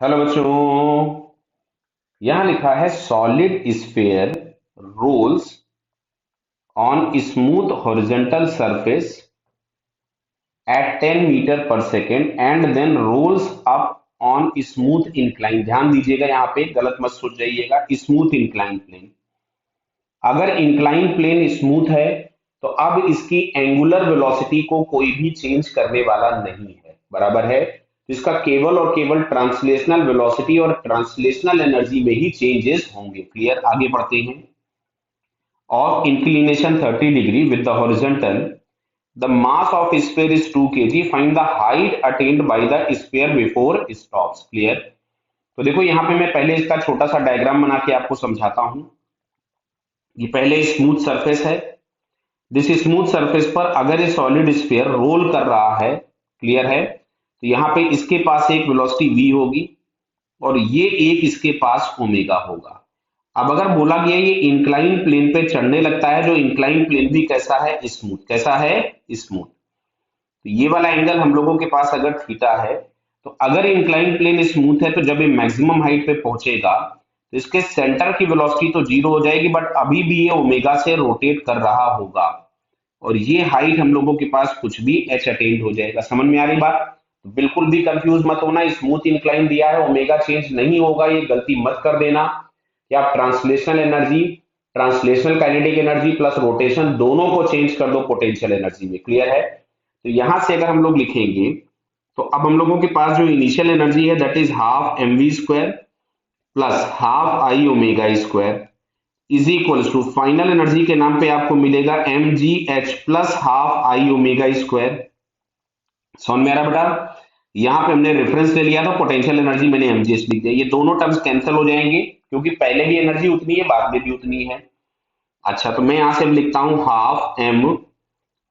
Hello बच्चों। यहां लिखा है solid sphere rolls on smooth horizontal surface at 10 metre per second and then rolls up on smooth incline. ध्यान दीजिएगा, यहाँ पे गलत मत सोच जाइएगा। स्मूथ इंक्लाइन प्लेन, अगर इंक्लाइन प्लेन स्मूथ है तो अब इसकी एंगुलर वेलोसिटी को कोई भी चेंज करने वाला नहीं है, बराबर है। तो इसका केवल और केवल ट्रांसलेशनल वेलोसिटी और ट्रांसलेशनल एनर्जी में ही चेंजेस होंगे। क्लियर, आगे बढ़ते हैं। Of inclination 30 degree with the horizontal, the mass of sphere is 2 kg, find the height attend by the sphere before stops. Clear. तो देखो यहाँ पे मैं पहले इसका छोटा सा डायग्राम बना के आपको समझाता हूं। ये पहले स्मूथ सरफेस है। दिस स्मूथ सरफेस पर अगर ये सॉलिड स्फीयर रोल कर रहा है, क्लियर है, तो यहाँ पे इसके पास एक वेलोसिटी v होगी और ये एक इसके पास ओमेगा होगा। अब अगर बोला गया ये इंक्लाइन प्लेन पे चढ़ने लगता है, जो इंक्लाइन प्लेन भी कैसा है, स्मूथ। कैसा है, स्मूथ। तो ये वाला एंगल हम लोगों के पास अगर थीटा है, तो अगर इंक्लाइन प्लेन स्मूथ है तो जब ये मैक्सिमम हाइट पे पहुंचेगा तो इसके सेंटर की वेलोसिटी तो जीरो हो जाएगी, बट अभी भी ये ओमेगा से रोटेट कर रहा होगा और ये हाइट हम लोगों के पास कुछ भी एच अटेंड हो जाएगा। समझ में आ रही बात? तो बिल्कुल भी कंफ्यूज मत होना। स्मूथ इंक्लाइन दिया है, ओमेगा चेंज नहीं होगा, ये गलती मत कर देना कि आप translational energy, translational kinetic energy plus rotation दोनों को चेंज कर दो पोटेंशियल एनर्जी में। क्लियर है? तो यहां से अगर हम लोग लिखेंगे तो अब हम लोगों के पास जो इनिशियल एनर्जी है that is half m v square plus half I omega square is equals to final energy के नाम पे आपको मिलेगा m g h plus half I omega square. समझ में आ रहा बेटा? यहाँ पे हमने रेफरेंस ले लिया था, पोटेंशियल एनर्जी मैंने एमजीएच लिख दिया। ये दोनों टर्म्स कैंसिल हो जाएंगे क्योंकि पहले भी एनर्जी उतनी है, बाद में भी उतनी है। अच्छा, तो मैं यहां से लिखता हूं half m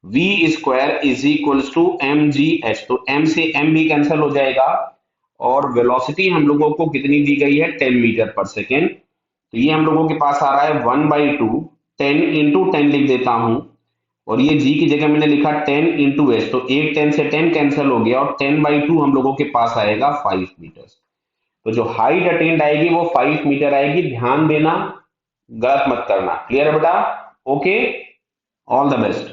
v square is equals to m g h. तो एम से एम भी कैंसिल हो जाएगा और वेलोसिटी हम लोगों को कितनी दी गई है, 10 मीटर पर सेकेंड। तो ये हम लोगों के पास आ रहा है 1/2, 10 × 10 लिख देता हूं और ये g की जगह मैंने लिखा 10 × s। तो एक 10 से 10 कैंसिल हो गया और 10/2 हम लोगों के पास आएगा 5 मीटर। तो जो हाइट अटेंड आएगी वो 5 मीटर आएगी। ध्यान देना, गलत मत करना। क्लियर है बेटा? Okay, all the best.